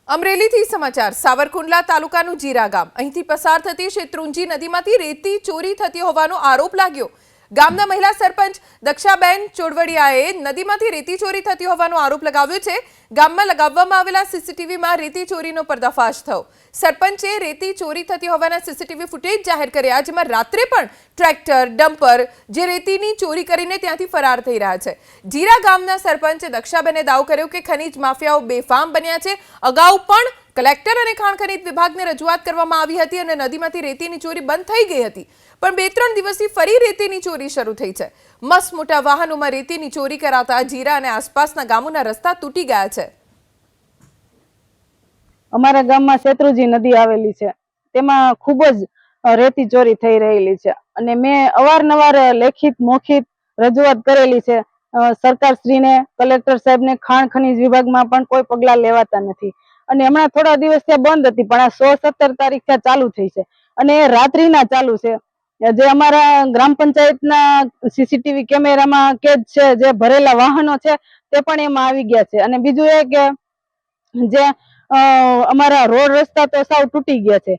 અમરેલીથી સમાચાર સાવરકુંડલા તાલુકાનું જીરા ગામ અહીંથી પસાર થતી શેત્રુંજી નદીમાંથી રેતી ચોરી થતી હોવાનો આરોપ લાગ્યો। ગામના મહિલા સરપંચ દક્ષાબેન ચોડવડિયાએ નદીમાંથી રેતી ચોરી થતી હોવાનો આરોપ લગાવ્યો છે। ગામમાં લગાવવામાં આવેલા સીસીટીવીમાં રેતી ચોરીનો પર્દાફાશ થયો। સરપંચે રેતી ચોરી થતી હોવાના સીસીટીવી ફૂટેજ જાહેર કર્યા, જેમાં રાત્રે પણ ટ્રેક્ટર ડમ્પર જે રેતીની ચોરી કરીને ત્યાંથી ફરાર થઈ રહ્યા છે। જીરા ગામના સરપંચ દક્ષાબેને દાવો કર્યો કે ખનીજ માફિયાઓ બેફામ બન્યા છે। અગાઉ પણ કલેક્ટર અને ખાણ ખનીજ વિભાગને રજૂઆત કરવામાં આવી હતી અને નદીમાંથી રેતીની ચોરી બંધ થઈ ગઈ હતી, પણ 2-3 દિવસથી ફરી રેતીની ચોરી શરૂ થઈ છે। મસ્ત મોટા વાહનોમાં રેતીની ચોરી કરાતા જીરા અને આસપાસના ગામોના રસ્તા તૂટી ગયા છે। અમારા ગામમાં શેત્રુંજી નદી આવેલી છે, તેમાં ખૂબ જ રેતી ચોરી થઈ રહેલી છે અને મેં અવારનવાર લેખિત મૌખિક રજૂઆત કરેલી છે સરકારશ્રીને, કલેક્ટર સાહેબને। ખાણ ખનીજ વિભાગમાં પણ કોઈ પગલાં લેવાતા નથી અને હમણાં થોડા દિવસ ત્યાં બંધ હતી, પણ આ 16-17 તારીખથી ચાલુ થઈ છે અને એ રાત્રિના ચાલુ છે। જે અમારા ગ્રામ પંચાયતના સીસીટીવી કેમેરામાં કેદ છે, જે ભરેલા વાહનો છે તે પણ એમાં આવી ગયા છે। અને બીજું એ કે જે અમારા રોડ રસ્તા તો સાવ તૂટી ગયા છે,